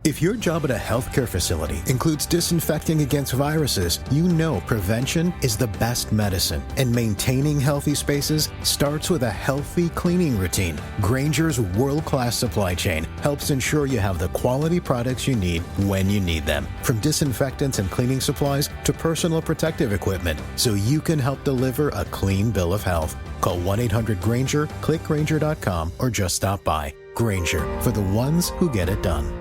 If your job at a healthcare facility includes disinfecting against viruses, you know prevention is the best medicine. And maintaining healthy spaces starts with a healthy cleaning routine. Grainger's world-class supply chain helps ensure you have the quality products you need when you need them. From disinfectants and cleaning supplies to personal protective equipment, so you can help deliver a clean bill of health. Call 1-800-GRAINGER, click Grainger.com, or just stop by. Grainger, for the ones who get it done.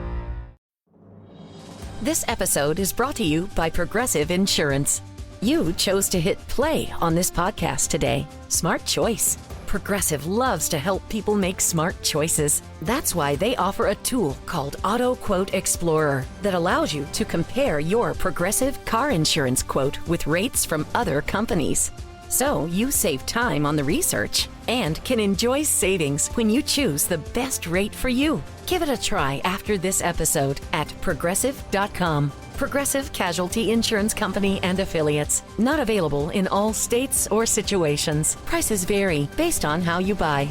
This episode is brought to you by Progressive Insurance. You chose to hit play on this podcast today. Smart choice. Progressive loves to help people make smart choices. That's why they offer a tool called Auto Quote Explorer that allows you to compare your Progressive car insurance quote with rates from other companies. So you save time on the research and can enjoy savings when you choose the best rate for you. Give it a try after this episode at Progressive.com. Progressive Casualty Insurance Company and Affiliates. Not available in all states or situations. Prices vary based on how you buy.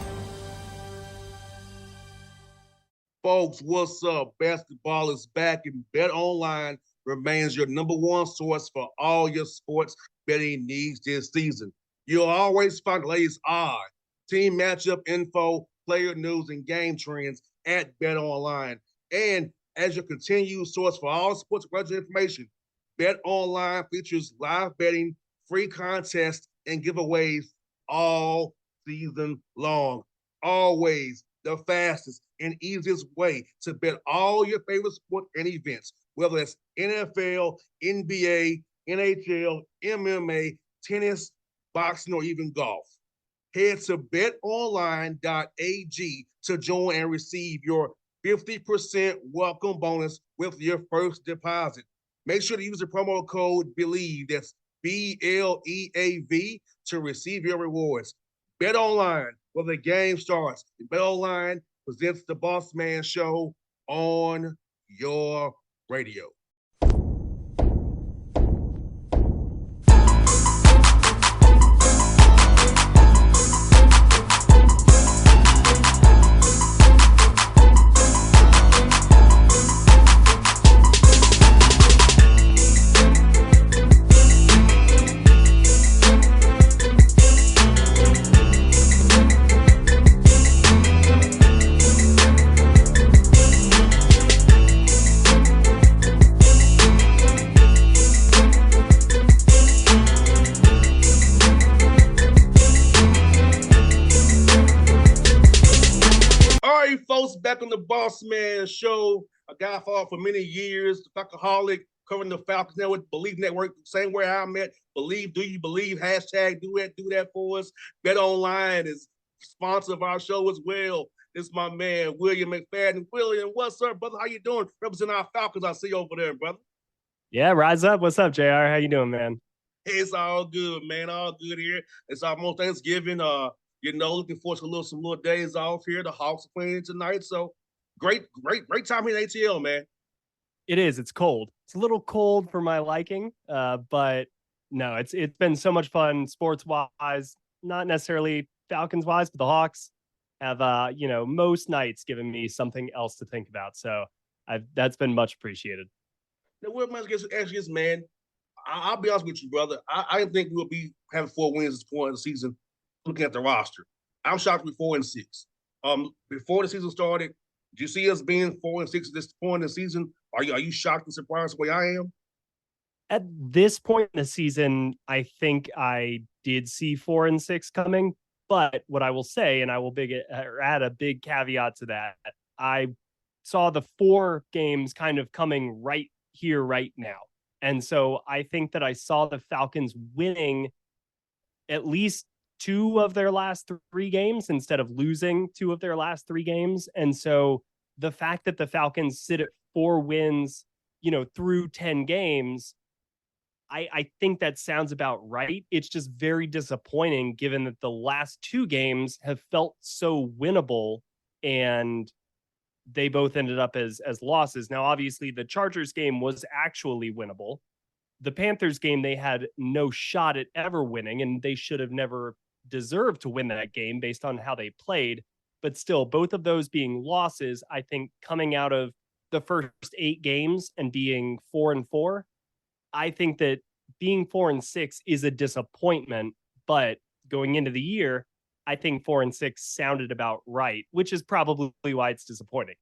Folks, what's up? Basketball is back, and BetOnline remains your number one source for all your sports betting needs this season. You'll always find the latest odds, team matchup info, player news, and game trends at BetOnline. And as your continued source for all sports related information, BetOnline features live betting, free contests, and giveaways all season long. Always the fastest and easiest way to bet all your favorite sports and events, whether it's NFL, NBA, NHL, MMA, tennis, boxing, or even golf. Head to betonline.ag to join and receive your 50% welcome bonus with your first deposit. Make sure to use the promo code BELIEVE, that's BLEAV, to receive your rewards. BetOnline, where the game starts. BetOnline presents the Bossman Show on your radio. Back on the Bossman Show, a guy I followed for many years, the Falcoholic, covering the Falcons now with Believe Network, same way I'm at. Believe, do you believe? Hashtag do that for us. BetOnline is sponsor of our show as well. This is my man, William McFadden. William, what's up, brother? How you doing? Representing our Falcons, I see you over there, brother. Yeah, rise up. What's up, JR? How you doing, man? It's all good, man. All good here. It's almost Thanksgiving. Looking forward to some little days off here. The Hawks are playing tonight, so great time here in ATL, man. It is. It's cold. It's a little cold for my liking, but no, it's been so much fun sports wise. Not necessarily Falcons wise, but the Hawks have most nights given me something else to think about. So that's been much appreciated. Now, we're going to ask this, man. I'll be honest with you, brother. I didn't think we'll be having 4 wins at this point in the season. Looking at the roster, I'm shocked to be 4-6. Before the season started, did you see us being 4-6 at this point in the season? Are you shocked and surprised the way I am? At this point in the season, I think I did see 4-6 coming. But what I will say, and I will add a big caveat to that, I saw the 4 games kind of coming right here, right now. And so I think that I saw the Falcons winning at least 2 of their last 3 games instead of losing 2 of their last 3 games. And so the fact that the Falcons sit at 4 wins, through 10 games, I think that sounds about right. It's just very disappointing given that the last 2 games have felt so winnable and they both ended up as losses. Now, obviously the Chargers game was actually winnable. The Panthers game, they had no shot at ever winning, and they should have never deserved to win that game based on how they played. But still, both of those being losses, I think coming out of the first 8 games and being 4-4, I think that being 4-6 is a disappointment, but going into the year, I think 4-6 sounded about right, which is probably why it's disappointing.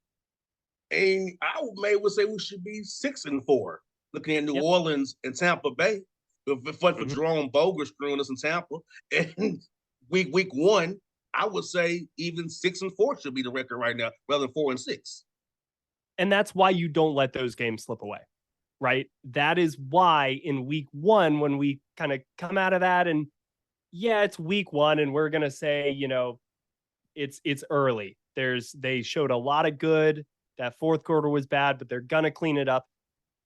And I would say we should be 6-4, looking at New Yep. Orleans and Tampa Bay. If it wasn't for Jerome Boger screwing us in Tampa, and week 1, I would say even 6-4 should be the record right now, rather than 4-6. And that's why you don't let those games slip away, right? That is why in week 1, when we kind of come out of that, and yeah, it's week 1, and we're gonna say, it's early. They showed a lot of good. That fourth quarter was bad, but they're gonna clean it up.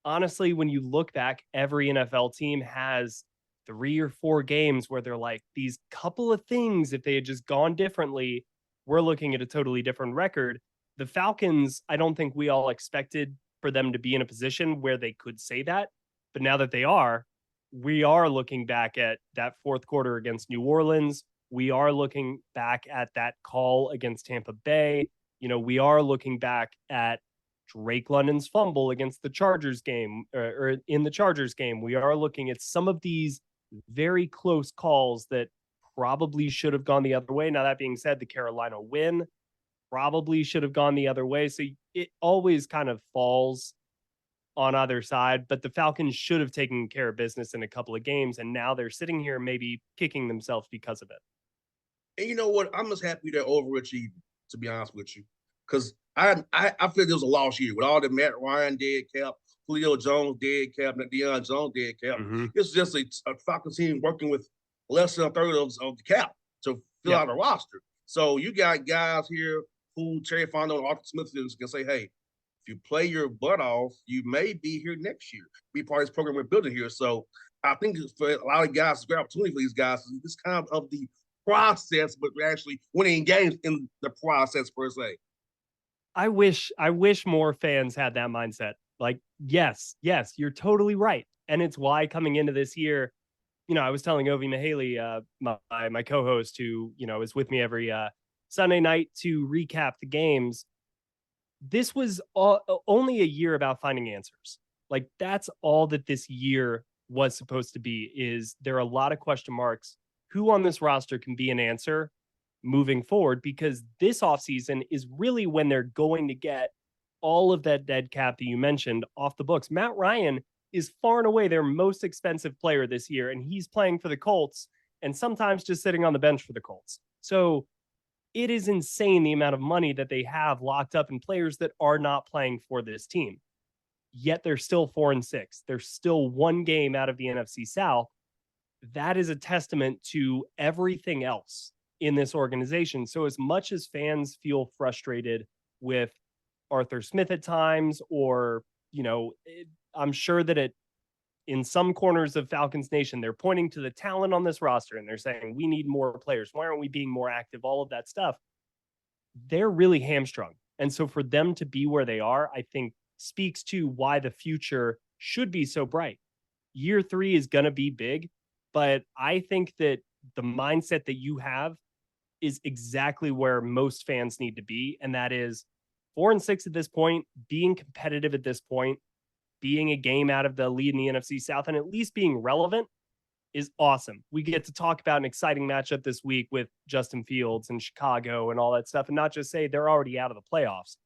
Honestly, when you look back, every NFL team has 3 or 4 games where they're like, these couple of things, if they had just gone differently, we're looking at a totally different record. The Falcons, I don't think we all expected for them to be in a position where they could say that. But now that they are, we are looking back at that fourth quarter against New Orleans. We are looking back at that call against Tampa Bay. We are looking back at Drake London's fumble against the Chargers game, or in the Chargers game. We are looking at some of these very close calls that probably should have gone the other way. Now, that being said, the Carolina win probably should have gone the other way. So it always kind of falls on either side, but the Falcons should have taken care of business in a couple of games. And now they're sitting here maybe kicking themselves because of it. And you know what? I'm just happy they're overachieving, to be honest with you. Because I feel there was a lost year with all the Matt Ryan dead cap, Julio Jones dead cap, and Deion Jones dead cap. Mm-hmm. It's just a Falcons team working with less than a third of the cap to fill out a roster. So you got guys here who Terry Fontenot and Arthur Smith can say, hey, if you play your butt off, you may be here next year, be part of this program we're building here. So I think for a lot of guys, it's a great opportunity for these guys. This kind of the process, but we're actually winning games in the process per se. I wish more fans had that mindset. Like, yes, you're totally right. And it's why coming into this year, I was telling Ovi Mihaly, my co-host who, is with me every Sunday night to recap the games. This was only a year about finding answers. Like, that's all that this year was supposed to be. Is there are a lot of question marks. Who on this roster can be an answer moving forward? Because this offseason is really when they're going to get all of that dead cap that you mentioned off the books. Matt Ryan is far and away their most expensive player this year, and he's playing for the Colts and sometimes just sitting on the bench for the Colts. So it is insane the amount of money that they have locked up in players that are not playing for this team. Yet they're still 4-6. They're still 1 game out of the NFC South. That is a testament to everything else in this organization. So as much as fans feel frustrated with Arthur Smith at times, or, I'm sure that in some corners of Falcons Nation, they're pointing to the talent on this roster and they're saying, we need more players. Why aren't we being more active? All of that stuff. They're really hamstrung. And so for them to be where they are, I think speaks to why the future should be so bright. Year 3 is going to be big, but I think that the mindset that you have is exactly where most fans need to be. And that is 4-6 at this point, being competitive at this point, being a game out of the lead in the NFC South, and at least being relevant is awesome. We get to talk about an exciting matchup this week with Justin Fields and Chicago and all that stuff, and not just say they're already out of the playoffs.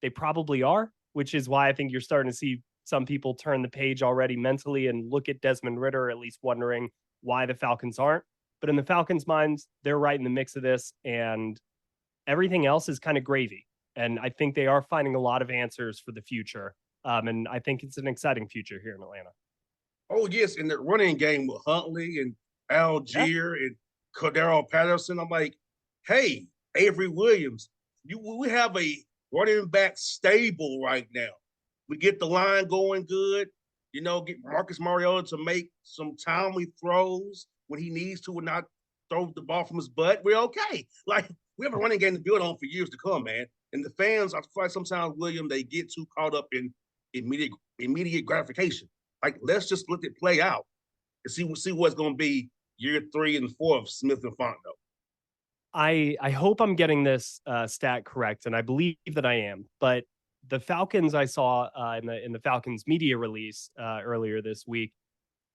They probably are, which is why I think you're starting to see some people turn the page already mentally and look at Desmond Ridder, at least wondering why the Falcons aren't. But in the Falcons' minds, they're right in the mix of this, and everything else is kind of gravy. And I think they are finding a lot of answers for the future. And I think it's an exciting future here in Atlanta. Oh, yes. In the running game with Huntley and Algier and Cordero Patterson, I'm like, hey, Avery Williams, we have a running back stable right now. We get the line going good, get Marcus Mariota to make some timely throws when he needs to and not throw the ball from his butt. We're okay. Like, we have a running game to build on for years to come, man. And the fans, I feel like sometimes, William, they get too caught up in immediate gratification. Like, let's just let it play out and see what's going to be year 3 and 4 of Smith and Fontenot. I hope I'm getting this stat correct, and I believe that I am. But the Falcons, I saw in the Falcons media release earlier this week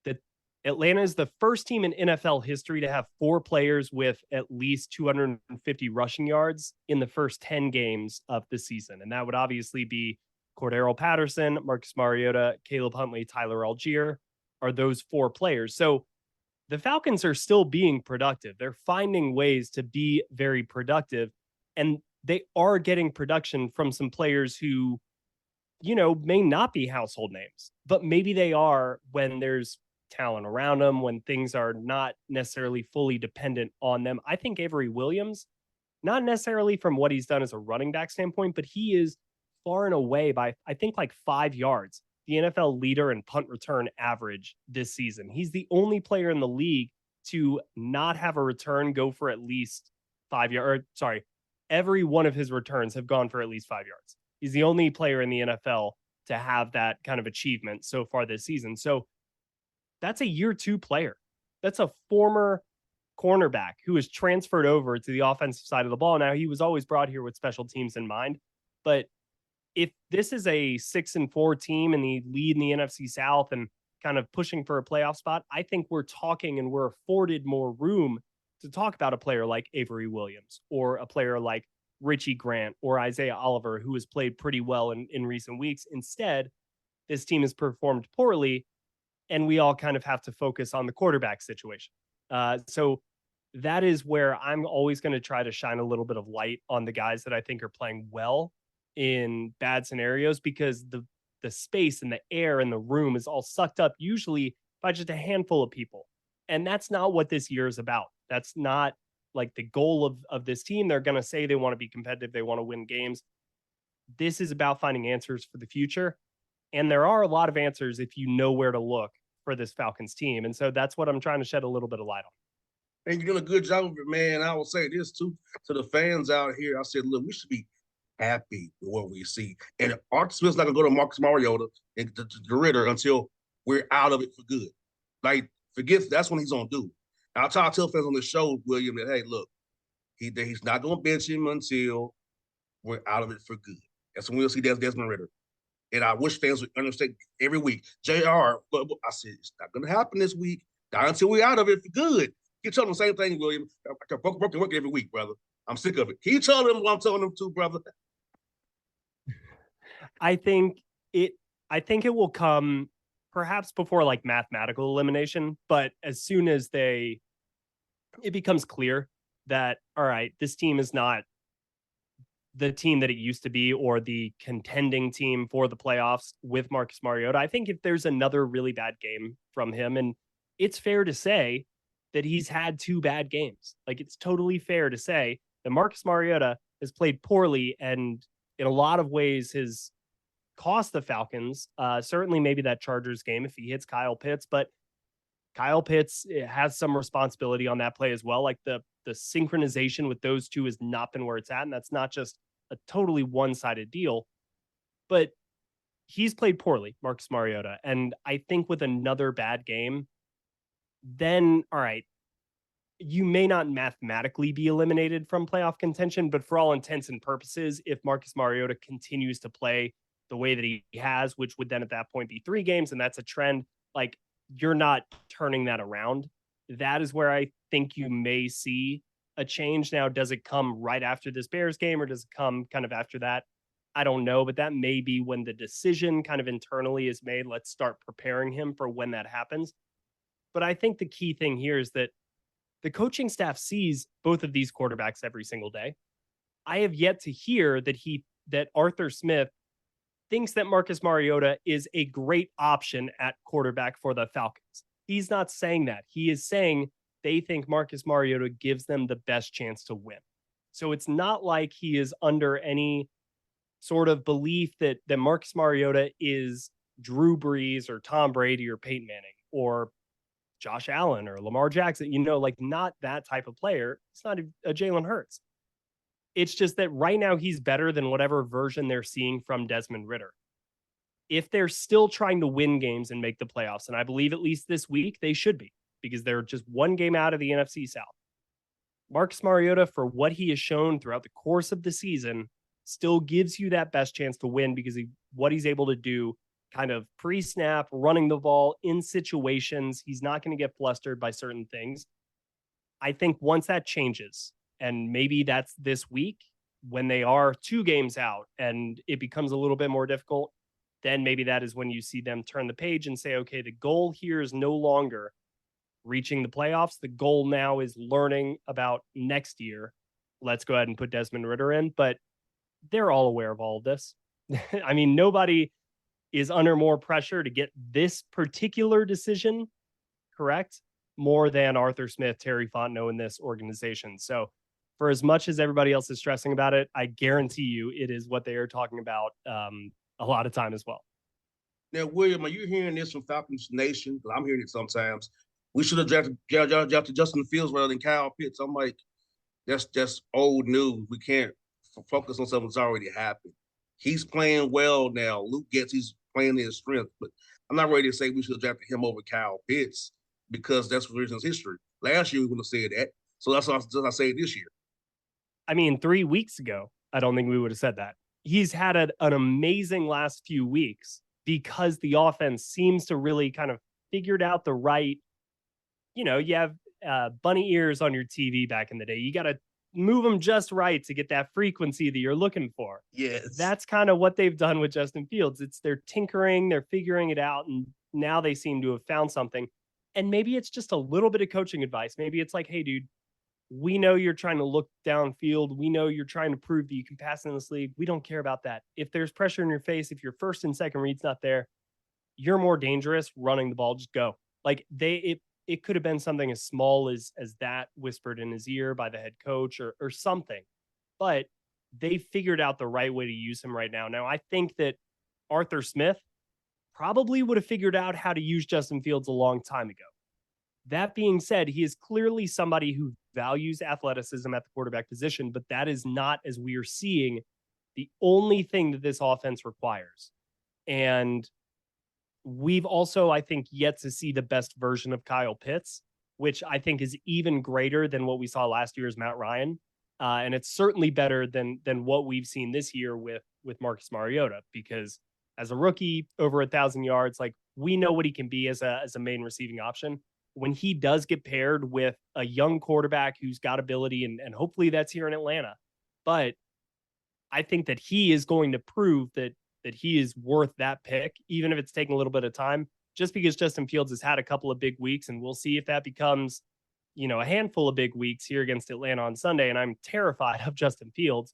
that Atlanta is the first team in NFL history to have 4 players with at least 250 rushing yards in the first 10 games of the season. And that would obviously be Cordero Patterson, Marcus Mariota, Caleb Huntley, Tyler Algier are those 4 players. So the Falcons are still being productive. They're finding ways to be very productive, and they are getting production from some players who, may not be household names, but maybe they are when there's talent around them, when things are not necessarily fully dependent on them. I think Avery Williams, not necessarily from what he's done as a running back standpoint, but he is far and away by, I think, like 5 yards, the NFL leader in punt return average this season. He's the only player in the league to not have a return go for at least 5 yards. Sorry, every one of his returns have gone for at least 5 yards. He's the only player in the NFL to have that kind of achievement so far this season. So that's a year 2 player. That's a former cornerback who is transferred over to the offensive side of the ball. Now, he was always brought here with special teams in mind, but if this is a 6-4 team and the lead in the NFC South and kind of pushing for a playoff spot, I think we're talking and we're afforded more room to talk about a player like Avery Williams or a player like Richie Grant or Isaiah Oliver, who has played pretty well in recent weeks. Instead, this team has performed poorly, and we all kind of have to focus on the quarterback situation. So that is where I'm always going to try to shine a little bit of light on the guys that I think are playing well in bad scenarios, because the space and the air in the room is all sucked up usually by just a handful of people. And that's not what this year is about. That's not like the goal of this team. They're going to say they want to be competitive. They want to win games. This is about finding answers for the future. And there are a lot of answers if you know where to look for this Falcons team. And so that's what I'm trying to shed a little bit of light on. And you're doing a good job of it, man. I will say this too to the fans out here. I said, look, we should be happy with what we see. And Arthur Smith's not going to go to Marcus Mariota and to Ritter until we're out of it for good. Like, that's when he's going to do. And I'll tell fans on the show, William, that, hey, look, he's not going to bench him until we're out of it for good. That's when we'll see Desmond Ritter. And I wish fans would understand every week. JR, I said, it's not going to happen this week. Not until we're out of it for good. Keep telling them the same thing, William. I broken work every week, brother. I'm sick of it. Keep telling them what I'm telling them too, brother. I think it will come perhaps before like mathematical elimination, but as soon as it becomes clear that, all right, this team is not the team that it used to be or the contending team for the playoffs with Marcus Mariota. I think if there's another really bad game from him, and it's fair to say that he's had 2 bad games. Like, it's totally fair to say that Marcus Mariota has played poorly and in a lot of ways has cost the Falcons. Certainly maybe that Chargers game if he hits Kyle Pitts, but Kyle Pitts has some responsibility on that play as well. Like the synchronization with those two has not been where it's at. And that's not just a totally one-sided deal, but he's played poorly, Marcus Mariota. And I think with another bad game, then, all right, you may not mathematically be eliminated from playoff contention, but for all intents and purposes, if Marcus Mariota continues to play the way that he has, which would then at that point be 3 games, and that's a trend, like, you're not turning that around. That is where I think you may see a change. Now, does it come right after this Bears game or does it come kind of after that? I don't know, but that may be when the decision kind of internally is made. Let's start preparing him for when that happens. But I think the key thing here is that the coaching staff sees both of these quarterbacks every single day. I have yet to hear that Arthur Smith thinks that Marcus Mariota is a great option at quarterback for the Falcons. He's not saying that. He is saying they think Marcus Mariota gives them the best chance to win. So it's not like he is under any sort of belief that Marcus Mariota is Drew Brees or Tom Brady or Peyton Manning or Josh Allen or Lamar Jackson, like not that type of player. It's not a Jalen Hurts. It's just that right now he's better than whatever version they're seeing from Desmond Ritter. If they're still trying to win games and make the playoffs, and I believe at least this week they should be, because they're just one game out of the NFC South. Marcus Mariota, for what he has shown throughout the course of the season, still gives you that best chance to win because what he's able to do kind of pre-snap, running the ball in situations. He's not going to get flustered by certain things. I think once that changes, and maybe that's this week when they are 2 games out and it becomes a little bit more difficult, then maybe that is when you see them turn the page and say, okay, the goal here is no longer reaching the playoffs. The goal now is learning about next year. Let's go ahead and put Desmond Ridder in. But they're all aware of all of this. I mean, nobody is under more pressure to get this particular decision correct more than Arthur Smith, Terry Fontenot in this organization. So for as much as everybody else is stressing about it, I guarantee you it is what they are talking about a lot of time as well. Now, William, are you hearing this from Falcons Nation? Because I'm hearing it sometimes. We should have drafted Justin Fields rather than Kyle Pitts. I'm like, that's old news. We can't focus on something that's already happened. He's playing well now. Luke gets he's playing in his strength, but I'm not ready to say we should have drafted him over Kyle Pitts because that's the reason's history. Last year we would have said that, so that's what I say this year. I mean, 3 weeks ago, I don't think we would have said that. He's had an amazing last few weeks because the offense seems to really kind of figured out the right, you have bunny ears on your TV back in the day. You got to move them just right to get that frequency that you're looking for. Yes. That's kind of what they've done with Justin Fields. They're tinkering, they're figuring it out, and now they seem to have found something. And maybe it's just a little bit of coaching advice. Maybe it's like, hey, dude, we know you're trying to look downfield. We know you're trying to prove that you can pass in this league. We don't care about that. If there's pressure in your face, if your first and second read's not there, you're more dangerous running the ball. Just go. Like it could have been something as small as that whispered in his ear by the head coach or something, but they figured out the right way to use him right now. Now, I think that Arthur Smith probably would have figured out how to use Justin Fields a long time ago. That being said, he is clearly somebody who values athleticism at the quarterback position, but that is not, as we are seeing, the only thing that this offense requires. And we've also, I think, yet to see the best version of Kyle Pitts, which I think is even greater than what we saw last year as Matt Ryan. And it's certainly better than what we've seen this year with Marcus Mariota, because as a rookie, over 1,000 yards, like we know what he can be as a main receiving option. When he does get paired with a young quarterback who's got ability, and hopefully that's here in Atlanta, but I think that he is going to prove that he is worth that pick, even if it's taking a little bit of time, just because Justin Fields has had a couple of big weeks, and we'll see if that becomes, a handful of big weeks here against Atlanta on Sunday. And I'm terrified of Justin Fields.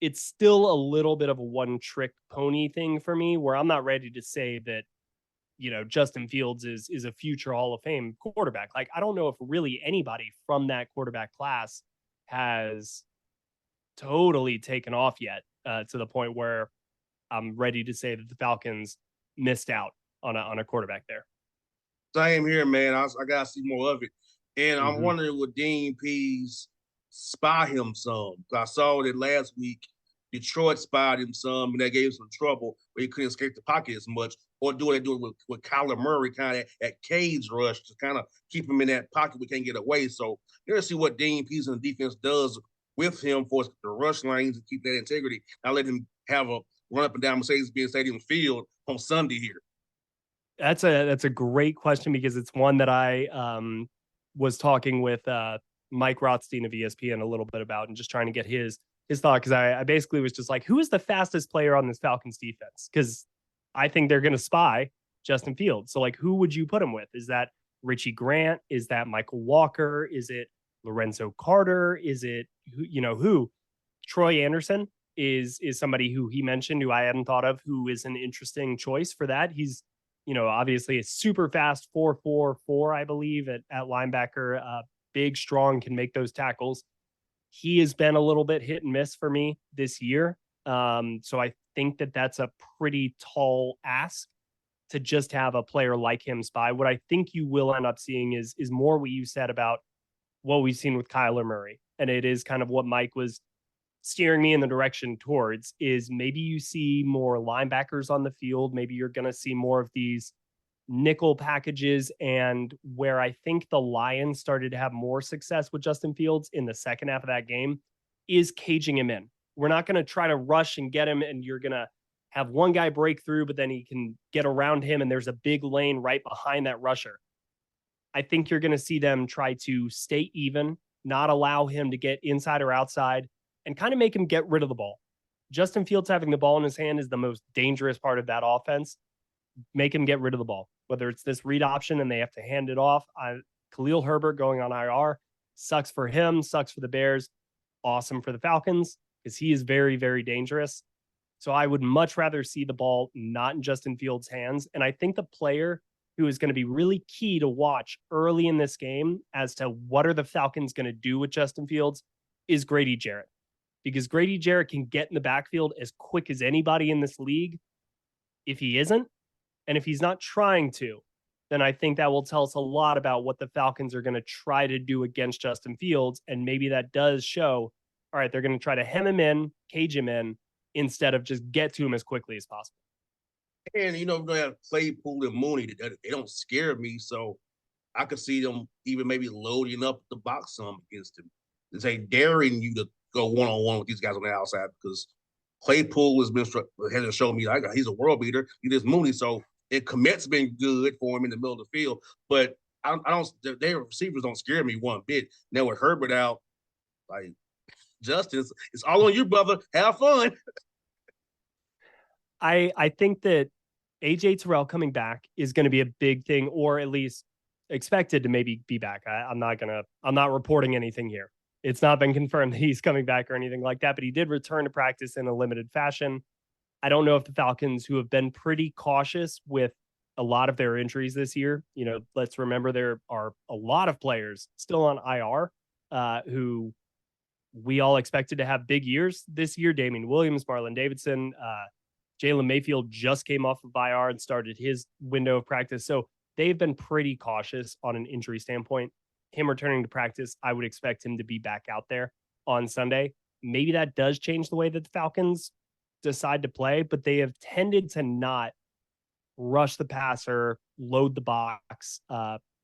It's still a little bit of a one-trick pony thing for me, where I'm not ready to say that, Justin Fields is a future Hall of Fame quarterback. Like, I don't know if really anybody from that quarterback class has totally taken off yet to the point where I'm ready to say that the Falcons missed out on a quarterback there. Same here, man. I got to see more of it. And I'm wondering, would Dean Pease spy him some? I saw that last week Detroit spied him some, and that gave him some trouble where he couldn't escape the pocket as much. Or do it with Kyler Murray kind of at cage rush to kind of keep him in that pocket we can't get away. So let's see what Dean Pease and the defense does with him for the rush lanes and keep that integrity. I'll let him have a run up and down Mercedes-Benz Stadium field on Sunday here. That's a great question, because it's one that I was talking with Mike Rothstein of ESPN a little bit about, and just trying to get his thought, because I basically was just like, who is the fastest player on this Falcons defense? Because I think they're going to spy Justin Fields. So, like, who would you put him with? Is that Richie Grant? Is that Michael Walker? Is it Lorenzo Carter? Is it who? Troy Anderson is somebody who he mentioned, who I hadn't thought of, who is an interesting choice for that. He's obviously a super fast 4.44, I believe, at linebacker. Big, strong, can make those tackles. He has been a little bit hit and miss for me this year. So I think that's a pretty tall ask to just have a player like him spy. What I think you will end up seeing is more what you said about what we've seen with Kyler Murray. And it is kind of what Mike was steering me in the direction towards, is maybe you see more linebackers on the field. Maybe you're going to see more of these nickel packages. And where I think the Lions started to have more success with Justin Fields in the second half of that game is caging him in. We're not going to try to rush and get him, and you're going to have one guy break through, but then he can get around him, and there's a big lane right behind that rusher. I think you're going to see them try to stay even, not allow him to get inside or outside, and kind of make him get rid of the ball. Justin Fields having the ball in his hand is the most dangerous part of that offense. Make him get rid of the ball, whether it's this read option and they have to hand it off. Khalil Herbert going on IR sucks for him, sucks for the Bears, awesome for the Falcons because he is very, very dangerous. So I would much rather see the ball not in Justin Fields' hands. And I think the player who is going to be really key to watch early in this game as to what are the Falcons going to do with Justin Fields is Grady Jarrett. Because Grady Jarrett can get in the backfield as quick as anybody in this league. If he isn't, and if he's not trying to, then I think that will tell us a lot about what the Falcons are going to try to do against Justin Fields. And maybe that does show, all right, they're going to try to hem him in, cage him in, instead of just get to him as quickly as possible. And, we're going to have Claypool and Mooney. They don't scare me, so I could see them even maybe loading up the box some against him. And say, daring you to go one-on-one with these guys on the outside because Claypool hasn't shown me like he's a world beater. He is Mooney, so commit's been good for him in the middle of the field. But I don't. Their receivers don't scare me one bit. Now with Herbert out, like Justin, it's all on you, brother. Have fun. I think that AJ Terrell coming back is going to be a big thing, or at least expected to maybe be back. I'm not reporting anything here. It's not been confirmed that he's coming back or anything like that, but he did return to practice in a limited fashion. I don't know if the Falcons, who have been pretty cautious with a lot of their injuries this year, let's remember there are a lot of players still on IR who we all expected to have big years this year. Damian Williams, Marlon Davidson, Jalen Mayfield just came off of IR and started his window of practice. So they've been pretty cautious on an injury standpoint. Him returning to practice, I would expect him to be back out there on Sunday. Maybe that does change the way that the Falcons decide to play, but they have tended to not rush the passer, load the box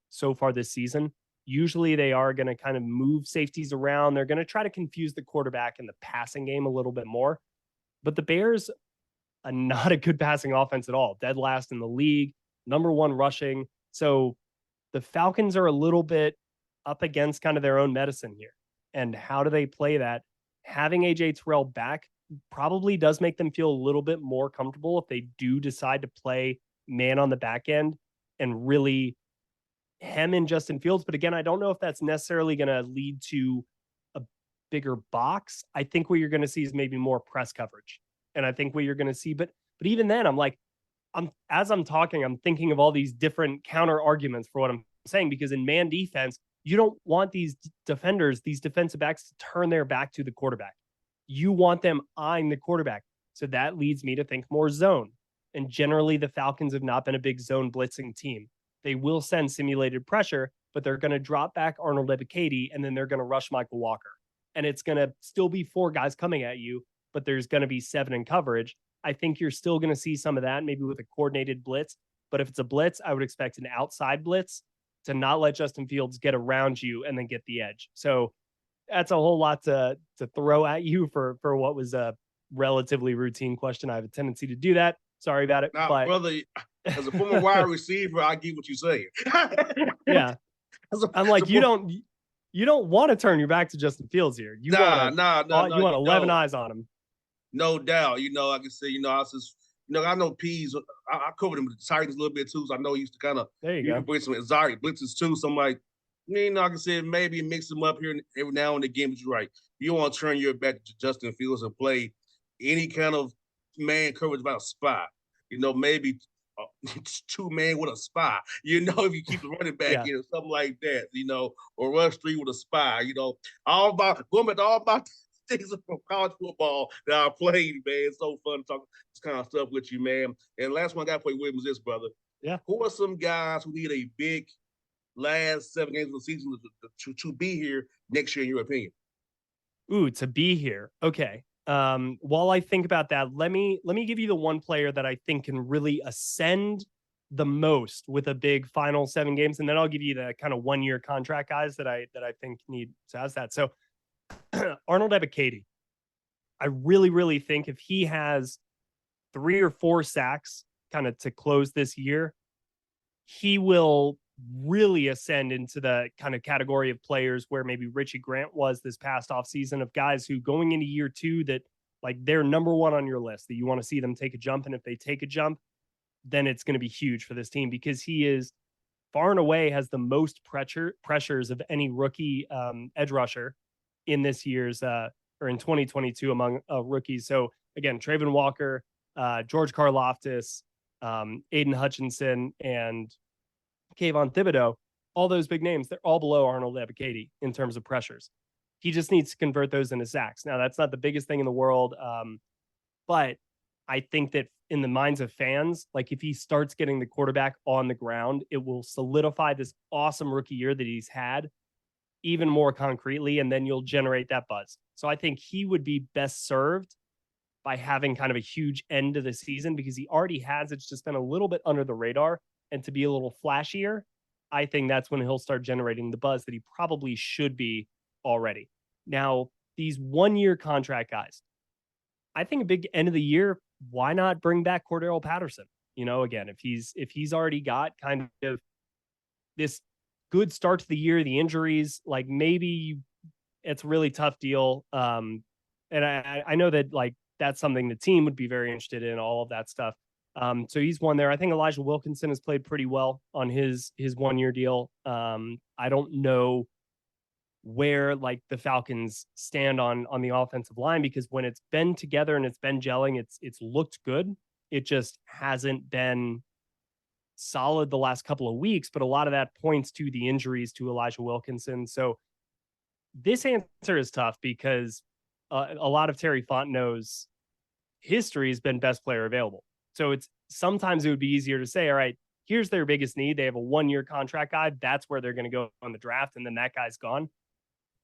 so far this season. Usually they are going to kind of move safeties around. They're going to try to confuse the quarterback in the passing game a little bit more. But the Bears are not a good passing offense at all. Dead last in the league, number one rushing. So the Falcons are a little bit up against kind of their own medicine here. And how do they play that? Having AJ Terrell back probably does make them feel a little bit more comfortable if they do decide to play man on the back end and really hem in Justin Fields. But again, I don't know if that's necessarily going to lead to a bigger box. I think what you're going to see is maybe more press coverage. And I think what you're going to see, but even then as I'm talking, I'm thinking of all these different counter arguments for what I'm saying, because in man defense, you don't want these defenders, these defensive backs to turn their back to the quarterback. You want them eyeing the quarterback. So that leads me to think more zone. And generally, the Falcons have not been a big zone blitzing team. They will send simulated pressure, but they're going to drop back Arnold Ebiketie, and then they're going to rush Michael Walker. And it's going to still be 4 guys coming at you, but there's going to be 7 in coverage. I think you're still going to see some of that, maybe with a coordinated blitz. But if it's a blitz, I would expect an outside blitz to not let Justin Fields get around you and then get the edge. So that's a whole lot to throw at you for what was a relatively routine question. I have a tendency to do that. Sorry about it. Now, but brother, as a former wide receiver, I get what you're saying. Yeah. I'm like, you don't want to turn your back to Justin Fields here. You want 11 eyes on him. No doubt. Like I said, I know Pease. I covered him with the Titans a little bit too, so I know he used to kind of bring some anxiety blitzes too. So I'm like, like I said, maybe mix them up here every now and again. But you're right. You want to turn your back to Justin Fields and play any kind of man coverage about a spy. Maybe 2 man with a spy. If you keep the running back in or something like that. Or rush 3 with a spy. All about things from college football that I played, man. It's so fun to talk this kind of stuff with you, man. And last one I got to play with was this, brother. Yeah. Who are some guys who need a big last 7 games of the season to be here next year, in your opinion? Ooh, to be here. Okay. While I think about that, let me give you the one player that I think can really ascend the most with a big final 7 games, and then I'll give you the kind of 1-year contract guys that I think need to ask that. So Arnold Ebiketie. I really, really think if he has 3 or 4 sacks kind of to close this year, he will really ascend into the kind of category of players where maybe Richie Grant was this past offseason, of guys who going into year 2 that like they're number 1 on your list, that you want to see them take a jump. And if they take a jump, then it's going to be huge for this team, because he is far and away has the most pressures of any rookie edge rusher in this year's or in 2022 among rookies. So again, Trayvon Walker, George Karlaftis, Aiden Hutchinson, and Kayvon Thibodeau, all those big names, they're all below Arnold Ebiketie in terms of pressures. He just needs to convert those into sacks. Now, that's not the biggest thing in the world, but I think that in the minds of fans, like if he starts getting the quarterback on the ground, it will solidify this awesome rookie year that he's had even more concretely, and then you'll generate that buzz. So I think he would be best served by having kind of a huge end to the season, because he already has. It's just been a little bit under the radar, and to be a little flashier, I think that's when he'll start generating the buzz that he probably should be already. Now, these 1-year contract guys, I think a big end of the year, why not bring back Cordero Patterson? You know, again, if he's already got kind of this good start to the year, the injuries, like maybe it's a really tough deal. And I know that like that's something the team would be very interested in, all of that stuff. So he's one there. I think Elijah Wilkinson has played pretty well on his 1-year deal. I don't know where like the Falcons stand on the offensive line, because when it's been together and it's been gelling, it's looked good. It just hasn't been solid the last couple of weeks, but a lot of that points to the injuries to Elijah Wilkinson. So this answer is tough, because a lot of Terry Fontenot's history has been best player available. So it's sometimes it would be easier to say, all right, here's their biggest need. They have a 1-year contract guy. That's where they're going to go on the draft. And then that guy's gone.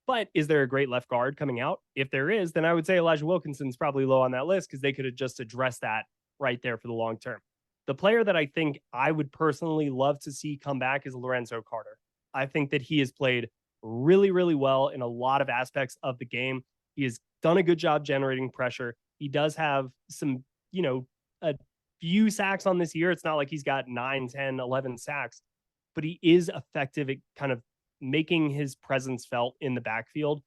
But is there a great left guard coming out? If there is, then I would say Elijah Wilkinson's probably low on that list, because they could have just addressed that right there for the long term. The player that I think I would personally love to see come back is Lorenzo Carter. I think that he has played really, really well in a lot of aspects of the game. He has done a good job generating pressure. He does have some, a few sacks on this year. It's not like he's got 9, 10, 11 sacks, but he is effective at kind of making his presence felt in the backfield.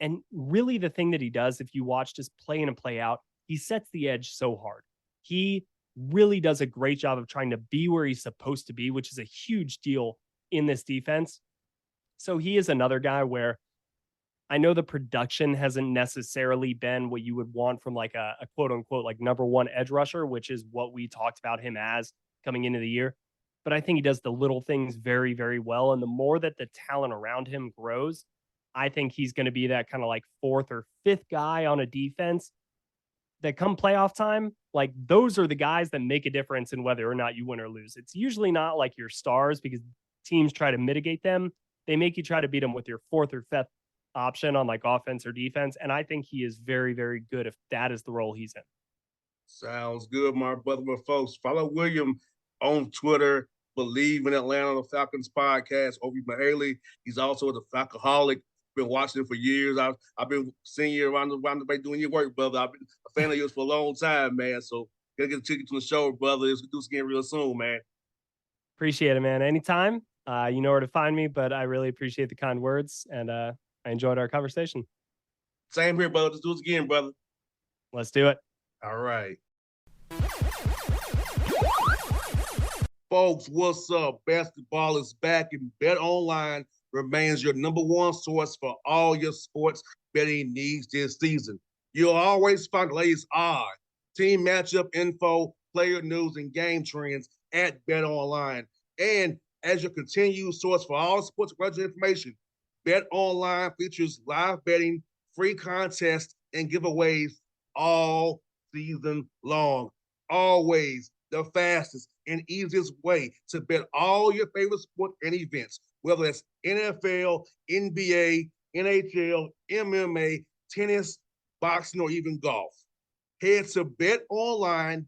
And really the thing that he does, if you watch just play in and play out, he sets the edge so hard. He really does a great job of trying to be where he's supposed to be, which is a huge deal in this defense. So he is another guy where I know the production hasn't necessarily been what you would want from like a quote unquote, like number 1 edge rusher, which is what we talked about him as coming into the year. But I think he does the little things very, very well. And the more that the talent around him grows, I think he's going to be that kind of like 4th or 5th guy on a defense that come playoff time, like those are the guys that make a difference in whether or not you win or lose. It's usually not like your stars, because teams try to mitigate them. They make you try to beat them with your 4th or 5th option on like offense or defense. And I think he is very, very good if that is the role he's in. Sounds good, my brother. My folks, follow William on Twitter. Believe in Atlanta, the Falcons podcast. Obi Mahaley. He's also the Falcoholic. Been watching it for years. I've been seeing you around the way doing your work, brother. I've been a fan of yours for a long time, man. So gotta get a ticket to the show, brother. Let's do this again real soon, man. Appreciate it, man. Anytime. You know where to find me, but I really appreciate the kind words, and I enjoyed our conversation. Same here, brother. Let's do this again, brother. Let's do it. All right. Folks, what's up? Basketball is back, and BetOnline remains your number 1 source for all your sports betting needs this season. You'll always find the latest odds, team matchup info, player news, and game trends at BetOnline. And as your continued source for all sports related information, BetOnline features live betting, free contests, and giveaways all season long. Always the fastest and easiest way to bet all your favorite sports and events, whether it's NFL, NBA, NHL, MMA, tennis, boxing, or even golf. Head to betonline.ag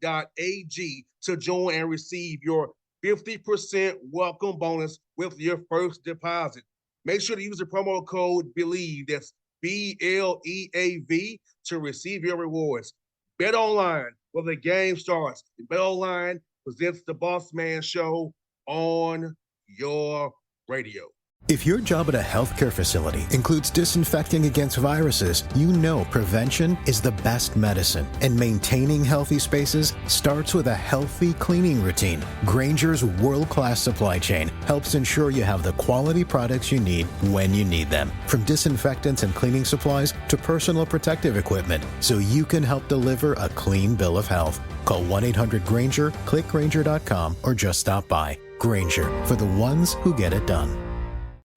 to join and receive your 50% welcome bonus with your first deposit. Make sure to use the promo code BELIEVE. That's BLEAV, to receive your rewards. Bet online where the game starts. Bet online presents the Bossman Show on your radio. If your job at a healthcare facility includes disinfecting against viruses, you know prevention is the best medicine. And maintaining healthy spaces starts with a healthy cleaning routine. Grainger's world-class supply chain helps ensure you have the quality products you need when you need them. From disinfectants and cleaning supplies to personal protective equipment, so you can help deliver a clean bill of health. Call 1-800-GRAINGER, click Grainger.com, or just stop by. Grainger, for the ones who get it done.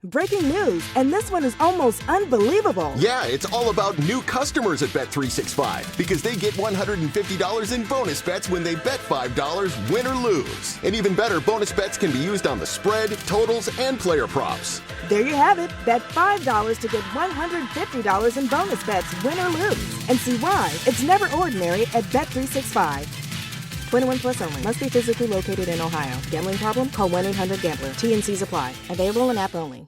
Breaking news, and this one is almost unbelievable. Yeah, it's all about new customers at Bet365 because they get $150 in bonus bets when they bet $5, win or lose. And even better, bonus bets can be used on the spread, totals, and player props. There you have it. Bet $5 to get $150 in bonus bets, win or lose. And see why it's never ordinary at Bet365. 21 plus only. Must be physically located in Ohio. Gambling problem? Call 1-800-GAMBLER. T&Cs apply. Available in app only.